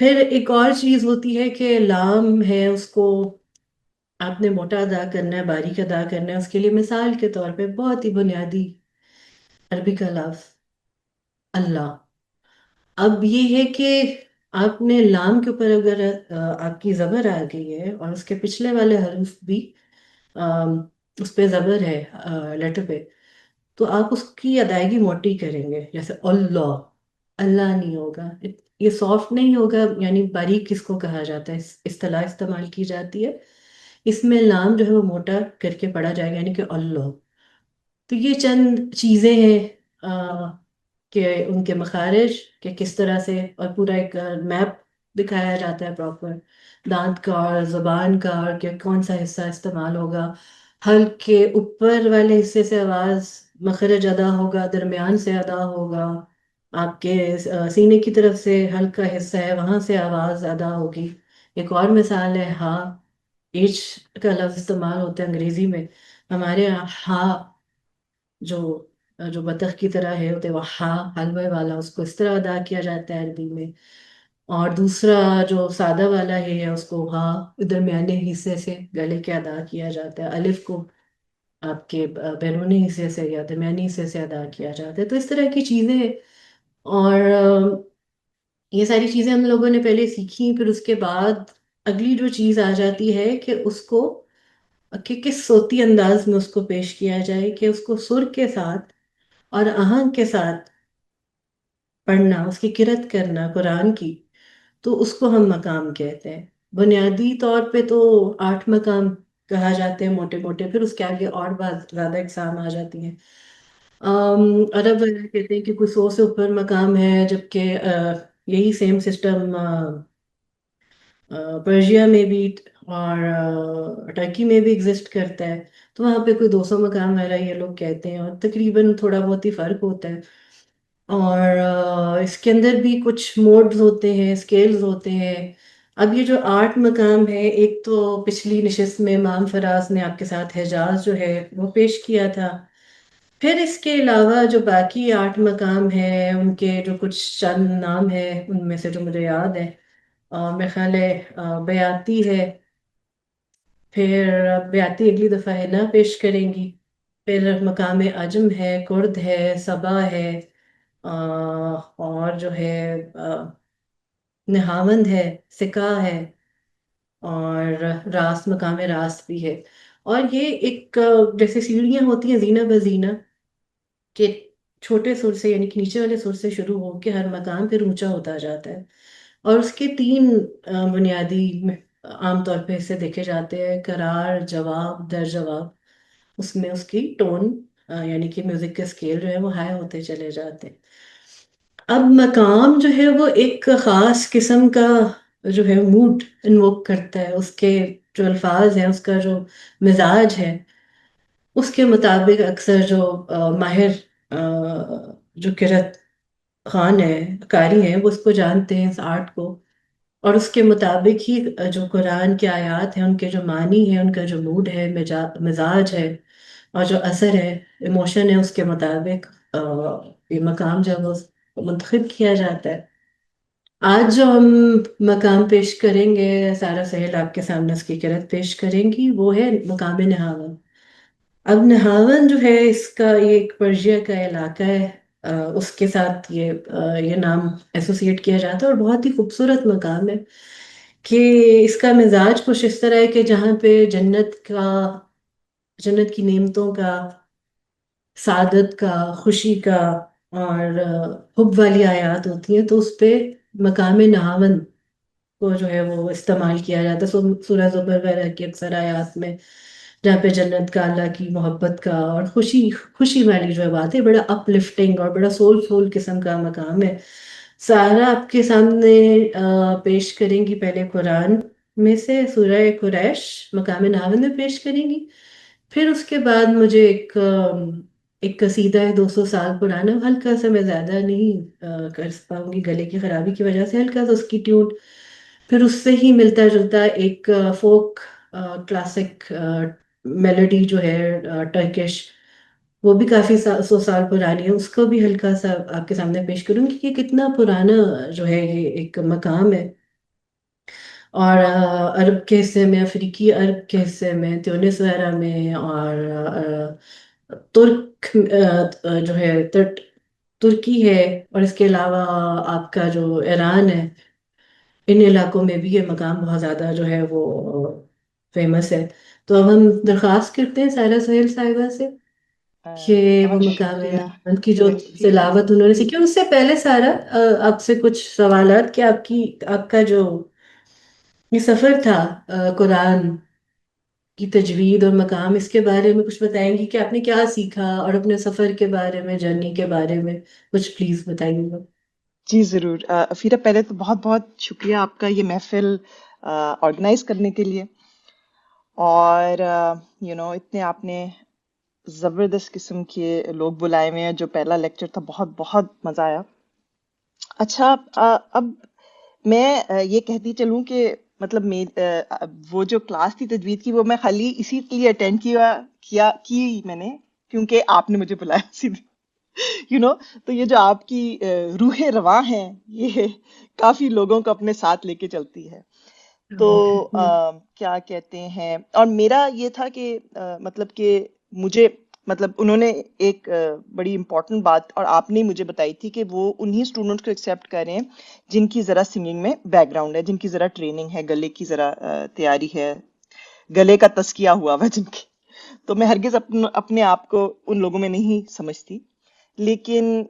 پھر ایک اور چیز ہوتی ہے کہ لام ہے، اس کو آپ نے موٹا ادا کرنا ہے، باریک ادا کرنا ہے. اس کے لیے مثال کے طور پہ بہت ہی بنیادی عربی کا لفظ اللہ. اب یہ ہے کہ آپ نے لام کے اوپر اگر آپ کی زبر آ گئی ہے اور اس کے پچھلے والے حروف بھی آم، اس پہ زبر ہے لیٹر پہ، تو آپ اس کی ادائیگی موٹی کریں گے. جیسے اللہ، اللہ نہیں ہوگا، یہ سافٹ نہیں ہوگا. یعنی باریک کس کو کہا جاتا ہے، اصطلاح استعمال کی جاتی ہے. اس میں لام جو ہے وہ موٹا کر کے پڑھا جائے گا، یعنی کہ اللہ. تو یہ چند چیزیں ہیں کہ ان کے مخارج، کہ کس طرح سے، اور پورا ایک میپ دکھایا جاتا ہے پراپر، دانت کا اور زبان کا، اور کہ کون سا حصہ استعمال ہوگا. حلق کے اوپر والے حصے سے آواز مخرج ادا ہوگا، درمیان سے ادا ہوگا، آپ کے سینے کی طرف سے حلق کا حصہ ہے وہاں سے آواز ادا ہوگی. ایک اور مثال ہے ہاں، ایچ کا لفظ استعمال ہوتا ہے انگریزی میں. ہمارے یہاں ہاں جو جو بطخ کی طرح ہے ہوتے وہ ہاں حلوے والا، اس کو اس طرح ادا کیا جاتا ہے عربی میں. اور دوسرا جو سادہ والا ہے اس کو ہاں درمیانے حصے سے گلے کے ادا کیا جاتا ہے. الف کو آپ کے بیرونی حصے سے یا درمیانی حصے سے ادا کیا جاتا ہے. تو اس طرح کی چیزیں. اور یہ ساری چیزیں ہم لوگوں نے پہلے سیکھی. پھر اس کے بعد اگلی جو چیز آ جاتی ہے کہ اس کو کہ کس صوتی انداز میں اس کو پیش کیا جائے، کہ اس کو سر کے ساتھ اور آہنگ کے ساتھ پڑھنا، اس کی قرأت کرنا قرآن کی. تو اس کو ہم مقام کہتے ہیں. بنیادی طور پہ تو 8 مقام کہا جاتے ہیں موٹے موٹے، پھر اس کے آگے اور بہت زیادہ اقسام آ جاتی ہیں. عرب وغیرہ کہتے ہیں کہ کوئی 100 سے اوپر مقام ہے، جبکہ یہی سیم سسٹم پرشیا میں بھی اور ٹرکی میں بھی ایگزسٹ کرتا ہے. تو وہاں پہ کوئی 200 مقام والا یہ لوگ کہتے ہیں، اور تقریباً تھوڑا بہت ہی فرق ہوتا ہے. اور اس کے اندر بھی کچھ موڈز ہوتے ہیں، اسکیلز ہوتے ہیں. اب یہ جو 8 مقام ہے، ایک تو پچھلی نشست میں امام فراز نے آپ کے ساتھ حجاز جو ہے وہ پیش کیا تھا. پھر اس کے علاوہ جو باقی 8 مقام ہیں ان کے جو کچھ چند نام ہیں، ان میں سے جو مجھے یاد ہے، میرے خیال ہے بیاتی ہے. پھر بیاتی اگلی دفعہ ہے نا پیش کریں گی. پھر مقام عجم ہے، کرد ہے، صبا ہے، اور جو ہے نہاوند ہے، سکا ہے، اور راست، مقام راست بھی ہے. اور یہ ایک جیسے سیڑھیاں ہوتی ہیں زینہ بزینہ، کہ چھوٹے سر سے یعنی کہ نیچے والے سر سے شروع ہو کے ہر مقام پھر اونچا ہوتا جاتا ہے. اور اس کے 3 بنیادی عام طور پہ اسے دیکھے جاتے ہیں: قرار، جواب، در جواب. اس میں اس کی ٹون یعنی کہ میوزک کے اسکیل جو ہے وہ ہائی ہوتے چلے جاتے ہیں. اب مقام جو ہے وہ ایک خاص قسم کا جو ہے موڈ انووک کرتا ہے. اس کے جو الفاظ ہیں، اس کا جو مزاج ہے، اس کے مطابق اکثر جو ماہر جو قرأت خوان ہے، قاری ہیں، وہ اس کو جانتے ہیں اس آرٹ کو. اور اس کے مطابق ہی جو قرآن کی آیات ہیں ان کے جو معنی ہے، ان کا جو موڈ ہے، مزاج ہے، اور جو اثر ہے، ایموشن ہے، اس کے مطابق یہ مقام جو ہے وہ منتخب کیا جاتا ہے. آج جو ہم مقام پیش کریں گے، سارا سہیل آپ کے سامنے اس کی قرأت پیش کریں گی، وہ ہے مقام نہاون. اب نہاون جو ہے، اس کا یہ ایک پرشیا کا علاقہ ہے. اس کے ساتھ یہ نام ایسوسیٹ کیا جاتا ہے، اور بہت ہی خوبصورت مقام ہے. کہ اس کا مزاج کچھ اس طرح ہے کہ جہاں پہ جنت کی نعمتوں کا، سعادت کا، خوشی کا، اور حب والی آیات ہوتی ہیں، تو اس پہ مقام نہاون کو جو ہے وہ استعمال کیا جاتا ہے. سورہ زمر وغیرہ کی اکثر آیات میں، جہاں پہ جنت کا، اللہ کی محبت کا اور خوشی خوشی والی جو ہے بات ہے، بڑا اپ لفٹنگ اور بڑا سول فول قسم کا مقام ہے. سارا آپ کے سامنے پیش کریں گی. پہلے قرآن میں سے سورہ قریش مقام نہاون میں پیش کریں گی. پھر اس کے بعد مجھے ایک قصیدہ ہے 200 سال پرانا، ہلکا سا، میں زیادہ نہیں کر پاؤں گی گلے کی خرابی کی وجہ سے، ہلکا سا اس کی ٹیون. پھر اس سے ہی ملتا جلتا ایک فوک کلاسک میلوڈی جو ہے ٹرکش، وہ بھی کافی 100 سال پرانی ہے. اس کو بھی ہلکا سا آپ کے سامنے پیش کروں گی کہ کتنا پرانا جو ہے یہ ایک مقام ہے. اور عرب کے حصے میں، افریقی عرب کے حصے میں، تیونس وغیرہ میں، اور ترک جو ہے ترکی ہے، اور اس کے علاوہ آپ کا جو ایران ہے، ان علاقوں میں بھی یہ مقام بہت زیادہ جو ہے وہ فیمس ہے۔ تو اب ہم درخواست کرتے ہیں سائرہ سہیل صاحبہ سے کہ وہ بہت مقام شکریہ نعت کی جو ویسی۔ تلاوت انہوں نے سیکھی، اس سے پہلے سارا آپ سے کچھ سوالات کہ آپ کا جو یہ سفر تھا قرآن کی تجوید اور مقام، اس کے بارے میں کچھ بتائیں گی کہ آپ نے کیا سیکھا، اور اپنے سفر کے بارے میں، جرنی کے بارے میں کچھ پلیز بتائیے گا۔ جی ضرور، افیرہ پہلے تو بہت بہت شکریہ آپ کا یہ محفل آرگنائز کرنے کے لیے، اور اتنے آپ نے زبردست قسم کے لوگ بلائے ہوئے ہیں۔ جو پہلا لیکچر تھا بہت بہت مزہ آیا۔ اچھا، اب میں یہ کہتی چلوں کہ مطلب وہ جو کلاس تھی تجوید کی، وہ میں خالی اسی لیے اٹینڈ کی میں نے کیونکہ آپ نے مجھے بلایا سیدھی، تو یہ جو آپ کی روح رواں ہے، یہ کافی لوگوں کو اپنے ساتھ لے کے چلتی ہے۔ تو کیا کہتے ہیں، اور میرا یہ تھا کہ مطلب کہ مجھے مطلب انہوں نے ایک بڑی امپورٹنٹ بات اور آپ نے مجھے بتائی تھی کہ وہ انہی اسٹوڈنٹس کو ایکسیپٹ کر رہے ہیں جن کی ذرا سنگنگ میں بیک گراؤنڈ ہے، جن کی ذرا ٹریننگ ہے، گلے کی ذرا تیاری ہے، گلے کا تزکیہ ہوا ہوا جن کی۔ تو میں ہرگز اپنے آپ کو ان لوگوں میں نہیں سمجھتی، لیکن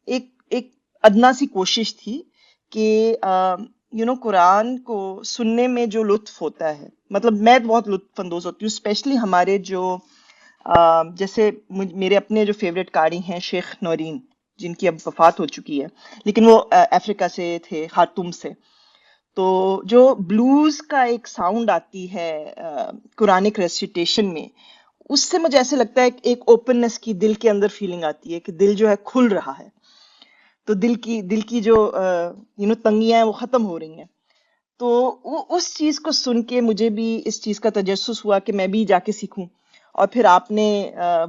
ایک ادنا سی کوشش تھی کہ قرآن کو سننے میں جو لطف ہوتا ہے، مطلب میں بہت لطف اندوز ہوتی ہوں، اسپیشلی ہمارے جو جیسے میرے اپنے جو فیوریٹ قاری ہیں شیخ نورین، جن کی اب وفات ہو چکی ہے، لیکن وہ افریقہ سے تھے، خارطوم سے۔ تو جو بلوز کا ایک ساؤنڈ آتی ہے قرآنک ریسیٹیشن میں، اس سے مجھے ایسے لگتا ہے کہ ایک اوپننس کی دل کے اندر فیلنگ آتی ہے کہ دل جو ہے کھل رہا ہے، تو دل کی جو تنگیاں ہیں وہ ختم ہو رہی ہیں۔ تو اس چیز کو سن کے مجھے بھی اس چیز کا تجسس ہوا کہ میں بھی جا کے سیکھوں، اور پھر آپ نے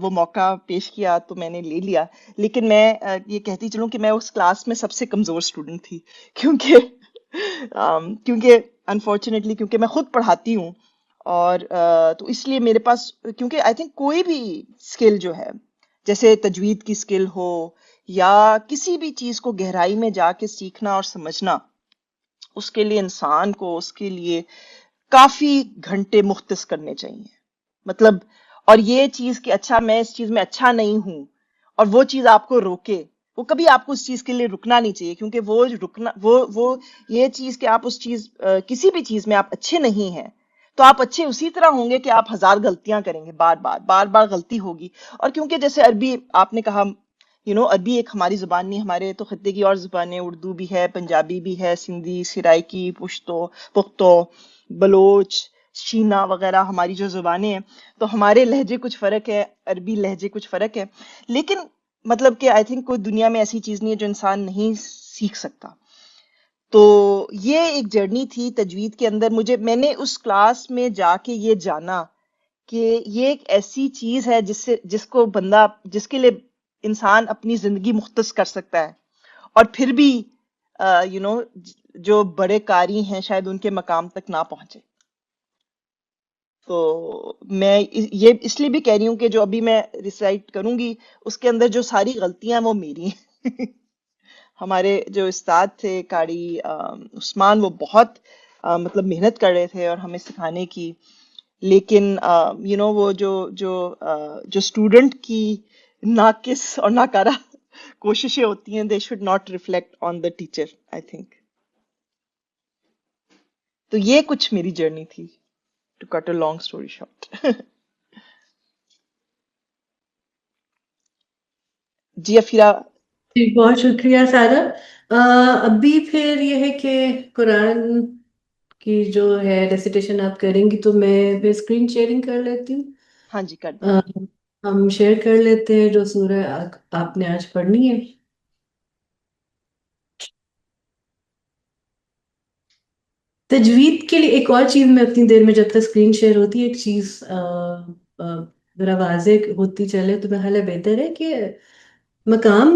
وہ موقع پیش کیا تو میں نے لے لیا۔ لیکن میں یہ کہتی چلوں کہ میں اس کلاس میں سب سے کمزور اسٹوڈنٹ تھی، کیونکہ کیونکہ انفارچونیٹلی کیونکہ میں خود پڑھاتی ہوں، اور تو اس لیے میرے پاس، کیونکہ آئی تھنک کوئی بھی اسکل جو ہے، جیسے تجوید کی اسکل ہو یا کسی بھی چیز کو گہرائی میں جا کے سیکھنا اور سمجھنا، اس کے لیے انسان کو اس کے لیے کافی گھنٹے مختص کرنے چاہیے، مطلب، اور یہ چیز کہ اچھا میں اس چیز میں اچھا نہیں ہوں، اور وہ چیز آپ کو روکے، وہ کبھی آپ کو اس چیز کے لیے رکنا نہیں چاہیے، کیونکہ وہ رکنا وہ یہ چیز کہ آپ اس چیز کسی بھی چیز میں آپ اچھے نہیں ہیں، تو آپ اچھے اسی طرح ہوں گے کہ آپ ہزار غلطیاں کریں گے، بار بار بار بار غلطی ہوگی۔ اور کیونکہ جیسے عربی آپ نے کہا، عربی ایک ہماری زبان نہیں، ہمارے تو خطے کی اور زبانیں، اردو بھی ہے، پنجابی بھی ہے، سندھی، سرائکی، پختو، بلوچ، شینا وغیرہ ہماری جو زبانیں ہیں، تو ہمارے لہجے کچھ فرق ہے، عربی لہجے کچھ فرق ہے، لیکن مطلب کہ آئی تھنک کوئی دنیا میں ایسی چیز نہیں ہے جو انسان نہیں سیکھ سکتا۔ تو یہ ایک جرنی تھی تجوید کے اندر، میں نے اس کلاس میں جا کے یہ جانا کہ یہ ایک ایسی چیز ہے جس کے لیے انسان اپنی زندگی مختص کر سکتا ہے، اور پھر بھی یو نو جو بڑے قاری ہیں شاید ان کے مقام تک نہ پہنچے۔ تو میں یہ اس لیے بھی کہہ رہی ہوں کہ جو ابھی میں ریسائٹ کروں گی اس کے اندر جو ساری غلطیاں وہ میری ہیں۔ ہمارے جو استاد تھے قاری عثمان، وہ بہت مطلب محنت کر رہے تھے اور ہمیں سکھانے کی، لیکن وہ جو اسٹوڈنٹ کی ناقص اور ناکارہ کوششیں ہوتی ہیں، they should not reflect on the teacher, I think. تو یہ کچھ میری جرنی تھی، to cut a long story short. جی افیرا۔ جی بہت شکریہ سارا۔ ابھی پھر یہ ہے کہ قرآن کی جو ہے ریسیٹیشن آپ کریں گی تو میں پھر اسکرین شیئرنگ کر لیتی ہوں۔ ہاں جی کر دیں۔ آ، ہم شیئر کر لیتے ہیں جو سورہ آپ نے آج پڑھنی ہے۔ تجوید کے لیے ایک اور چیز میں اتنی دیر میں جب تک اسکرین شیئر ہوتی ہے، ایک چیز ذرا واضح ہوتی چلے تو بہرحال بہتر ہے کہ مقام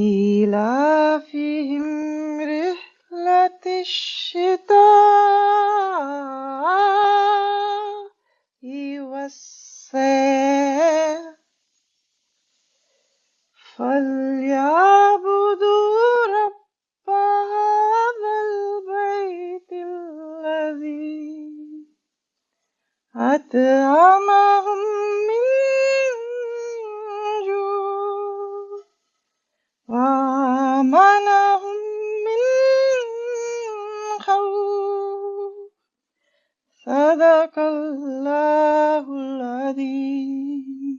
إيلافهم رحلة الشتاء والصيف فليعبدوا رب هذا البيت الذي أطعمهم من جوع وآمنهم من خوف. صدق الله العظيم.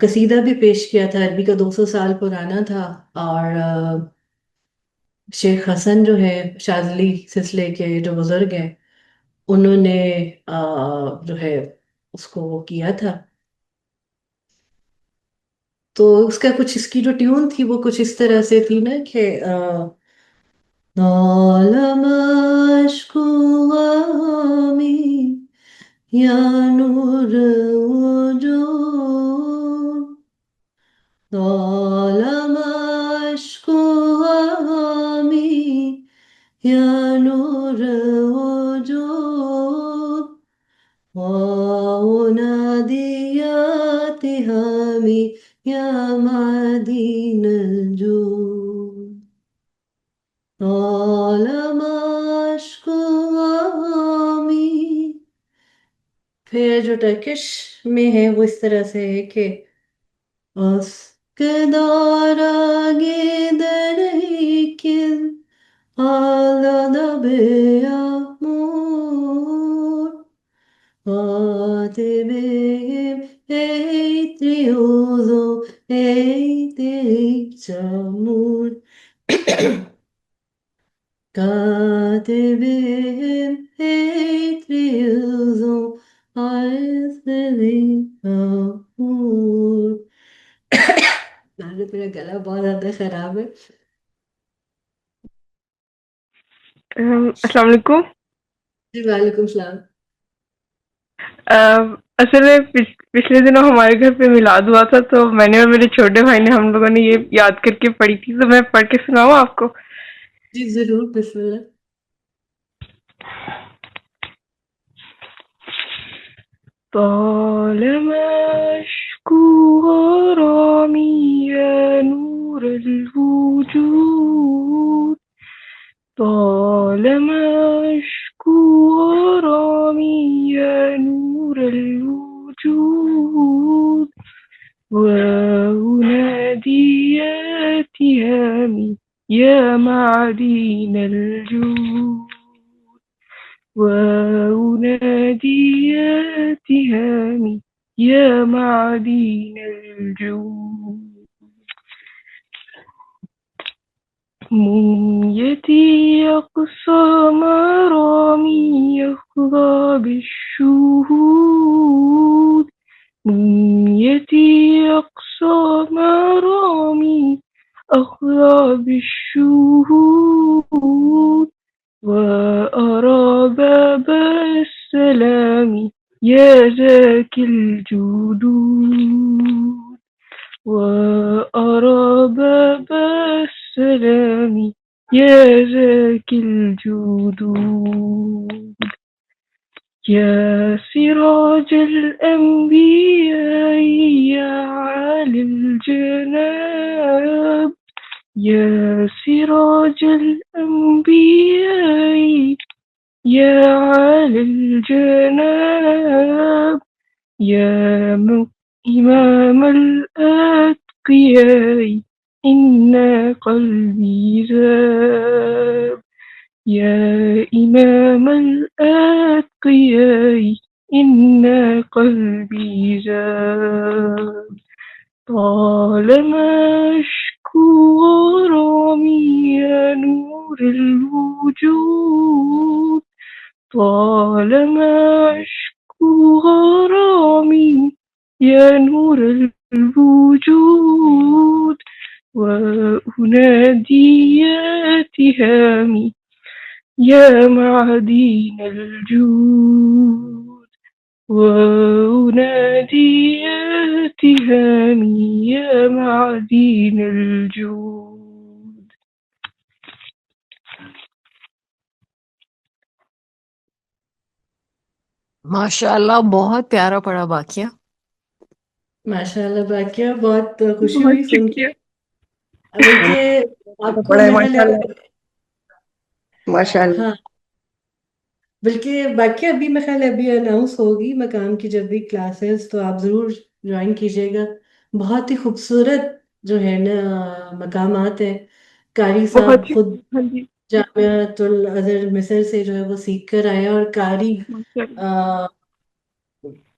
قصیدہ بھی پیش کیا تھا، عربی کا 200 سال پرانا تھا، اور شیخ حسن جو ہے شاذلی سلسلے کے جو بزرگ ہیں، انہوں نے جو ہے اس کو وہ کیا تھا. تو اس کا کچھ، اس کی جو ٹیون تھی وہ کچھ اس طرح سے تھی نا کہ طالما اشکو غامی یا نور وجود، طالما اشکو غامی یا نور وجود، وأنادي يا تهامي يا معدن الجود، طالما أشكو غامي. پھر جو ٹرکش میں ہے وہ اس طرح سے ہے کہ Askıdara giderken ağladı bir yağmur, hadi benim eğitiriyordu eğitirik çamur. Kaderim eğitiriyordu eğitirik çamur. میرا گلا بہت زیادہ خراب ہے. السلام علیکم. جی وعلیکم السلام. اصل میں پچھلے دنوں ہمارے گھر پہ میلاد ہوا تھا، تو میں نے اور میرے چھوٹے بھائی نے، ہم لوگوں نے یہ یاد کر کے پڑھی تھی، تو میں پڑھ کے سناؤں آپ کو؟ جی ضرور، بسم اللہ. طالما اشکو غرامی یا نور الوجود، طالما اشکو غرامی یا نور الوجود، وأنادي يا تهامي يا معدن الجود، وأنادي يا تهامي يا معدن الجود، منيتي يقصى مرامي يخضى بالشهود، منيتي يقصى مرامي أخضى بالشهود، وأرى باب السلام يا زاكي الجدود، وأرى باب السلام يا زاكي الجدود، يا سراج الأنبياء يا عالي الجناب، يا سراج الأنبياء يا عالي الجناب، يا إمام الأتقياء إن قلبي ذاب، يا إمام الأتقياء إن قلبي ذاب، طالما أشكو غرامي يا نور الوجود، طالما أشكو غرامي يا نور الوجود، وأنادي يا تهامي يا معدن الجود، وأنادي يا تهامي يا معدن الجود. ماشاء اللہ، بہت پیارا پڑا باقیہ. ماشاء اللہ باقیہ، بہت خوشی بہت ہوئی سن کے. شکریہ. بلکہ آپ کو پڑھا ہے میں ماشاء اللہ، ماشاء اللہ. ہاں، بلکہ باقیہ ابھی میں خیال ہے ابھی اناؤنس ہوگی مقام کی جب بھی کلاسز، تو آپ ضرور جوائن کیجیے گا. بہت ہی خوبصورت جو ہے نا مقامات ہیں. قاری بہت صاحب خود شکریہ. ہاں جی، جامعۃ الازہر مصر سے جو ہے وہ سیکھ کر آئے، اور قاری ماشاء اللہ.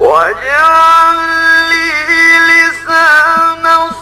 واجعل لي لسان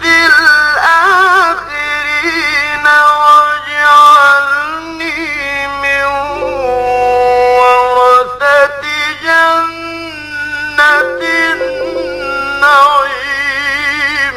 في الآخرين واجعلني من ورثة جنة النعيم.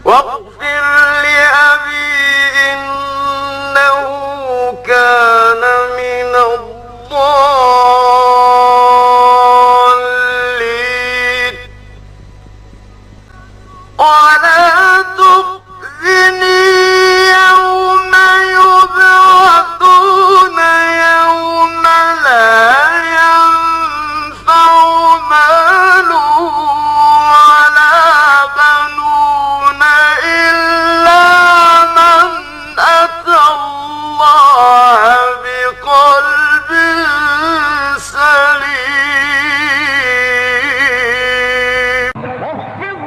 واغفر لأبي إنه كان من الضالين ولا تخزني يوم يبعثون يوم لا ينفع مال ولا بنون إلا من أتى الله بقلب سليم.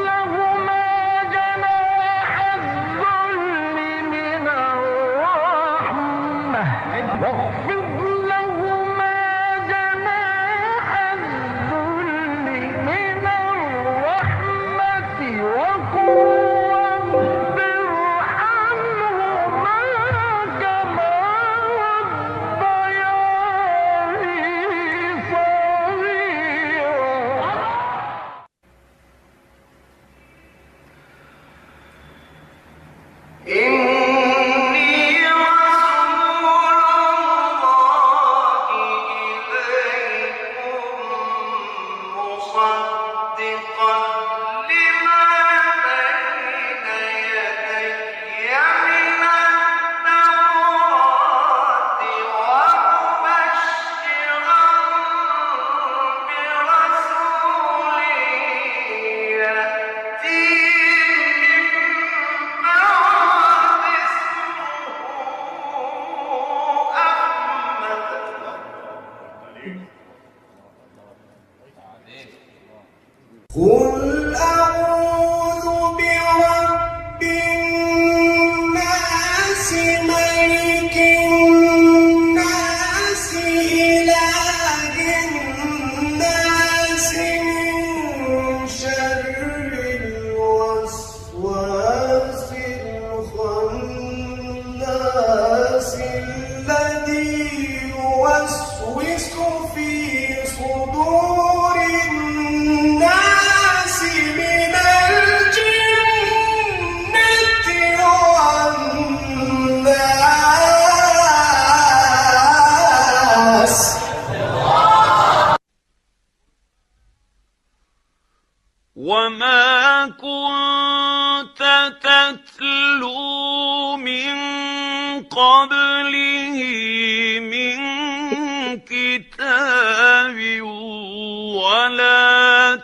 لهما جناح الذل من الرحمة واخفض لهما جناح الذل من الرحمة وقل رب ارحمهما كما ربياني صغيرا. إني رسول الله قل أعوذ برب الناس ملك الناس إله الناس من شر الوسواس الخناس الذي يوسوس في صدور الناس من الجنة والناس. وما كنت تتلو من قبله من كتاب ولا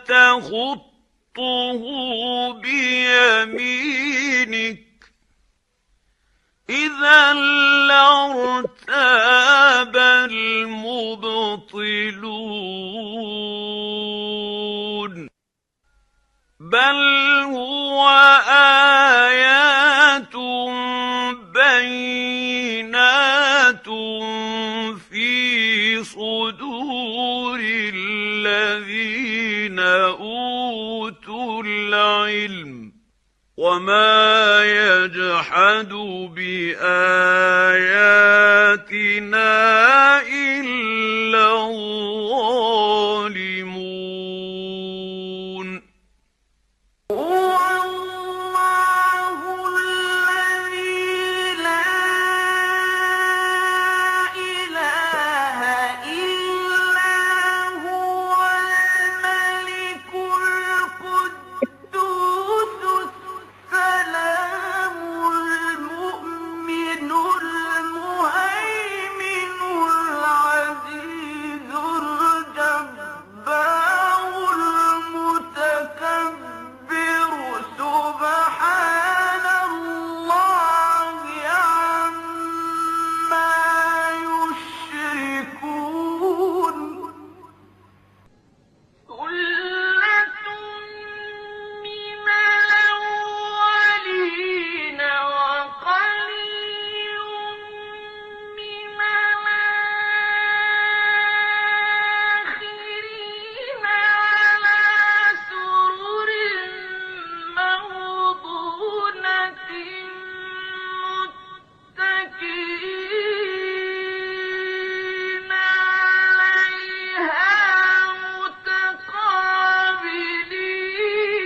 تخطه بيمينك إذا لارتاب المبطلون بل هو آيات بينات في صدور الذين أوتوا العلم وما يجحد بآياتنا إلا الظالمون هو الله الذي لا إله إلا هو الملك القدوس السلام المؤمن المهيمن العزيز الجبار المتكبر سبحان الله عما يشركون. ثلة من الأولين وقليل من الآخرين على سرر موضونة متكئين عليها متقابلين.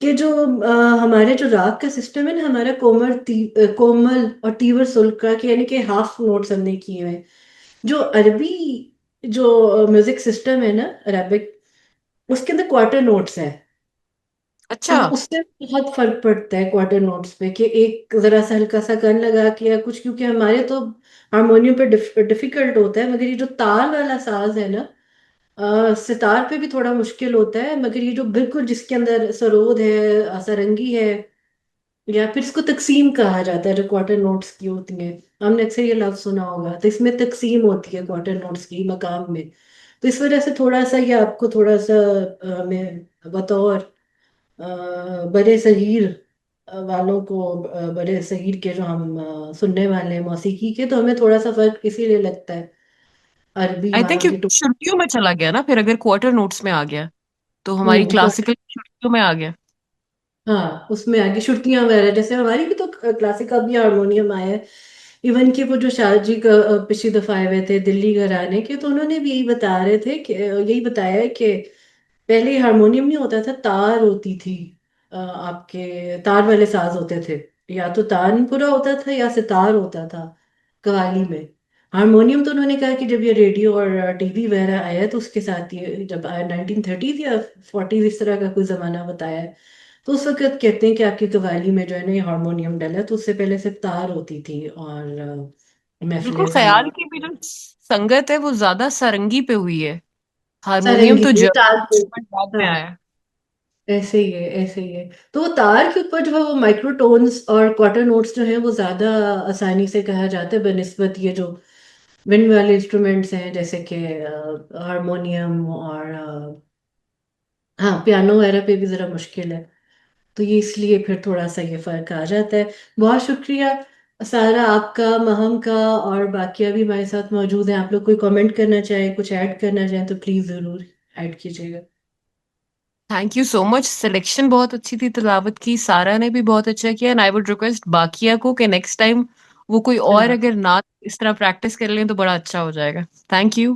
کہ جو ہمارے جو راگ کا سسٹم ہے نا، ہمارا کومل اور تیور سلک کا، کہ یعنی کہ ہاف نوٹس ہم نے کیے ہوئے. جو عربی جو میوزک سسٹم ہے نا عربک، اس کے اندر کوارٹر نوٹس ہیں. تو اچھا. اس سے بہت فرق پڑتا ہے کوارٹر نوٹس پہ، کہ ایک ذرا سا ہلکا سا کن لگا کے یا کچھ، کیونکہ ہمارے تو ہارمونیم پہ ڈیفیکلٹ ہوتا ہے. مگر یہ جو تال والا ساز ہے نا، ستار پہ بھی تھوڑا مشکل ہوتا ہے. مگر یہ جو بالکل جس کے اندر سرود ہے، سرنگی ہے، یا پھر اس کو تقسیم کہا جاتا ہے، جو کوارٹر نوٹس کی ہوتی ہیں. ہم نے اکثر یہ لفظ سنا ہوگا. تو اس میں تقسیم ہوتی ہے کوارٹر نوٹس کی مقام میں. تو اس وجہ سے تھوڑا سا یہ آپ کو تھوڑا سا میں بطور بڑے صغیر والوں کو، بڑے صغیر کے جو ہم سننے والے ہیں موسیقی کے، تو ہمیں تھوڑا سا فرق اسی لیے لگتا ہے عربی آئی تھنک وہاں کی کیونکہ شرطیوں میں چلا گیا نا پھر، اگر کوارٹر نوٹس میں آ گیا تو ہماری کوارٹر. کلاسیکل شرطیوں میں آ گیا. ہاں اس میں آگے چھٹیاں وغیرہ، جیسے ہماری بھی تو کلاسیکل بھی ہارمونیم آیا ہے. ایون کہ وہ جو شاہ جی کا پچھلی دفعہ آئے ہوئے تھے دلی گھرانے کے، تو انہوں نے بھی یہی بتا رہے تھے کہ یہی بتایا ہے کہ پہلے ہارمونیم نہیں ہوتا تھا، تار ہوتی تھی. آپ کے تار والے ساز ہوتے تھے، یا تو تان پورا ہوتا تھا یا ستار ہوتا تھا قوالی میں. ہارمونیم تو انہوں نے کہا کہ جب یہ ریڈیو اور ٹی وی وغیرہ آیا تو اس کے ساتھ یہ جب آیا 1930 یا 40 اس طرح کا کوئی زمانہ بتایا ہے. تو اس وقت کہتے ہیں کہ آپ کی قوالی میں جو ہے نا یہ ہارمونیم ڈلا، تو اس سے پہلے صرف تار ہوتی تھی. اور بالکل. محفلیں خیال ساز کی بھی جو سنگت ہے وہ زیادہ سرنگی پہ ہوئی ہے. ہارمونیم سارنگی تو یہ تال پہ. بعد میں ہاں آیا. ایسے ہی ہے، ایسے ہی ہے. تو وہ تار کے اوپر جو ہے وہ مائکرو ٹونز اور کوارٹر نوٹس جو ہیں وہ زیادہ آسانی سے کہا جاتا ہے بنسبت یہ جو ونڈ والے انسٹرومنٹس ہیں، جیسے کہ ہارمونیم اور ہاں پیانو وغیرہ پہ بھی ذرا مشکل ہے. تو یہ اس لیے پھر تھوڑا سا یہ فرق آ جاتا ہے. بہت شکریہ سارا آپ کا، مہم کا، اور باقیہ بھی ہمارے ساتھ موجود ہیں. آپ لوگ کوئی کامنٹ کرنا چاہیں، کچھ ایڈ کرنا چاہیں تو پلیز ضرور ایڈ کیجیے گا. Thank you so much. Selection بہت اچھی تھی تلاوت کی. سارا نے بھی بہت اچھا کیا. اینڈ آئی وڈ ریکویسٹ باقیہ کو کہ نیکسٹ ٹائم وہ کوئی اور ہاں اگر نعت اس طرح پریکٹس کر لیں تو بڑا اچھا ہو جائے گا. Thank you.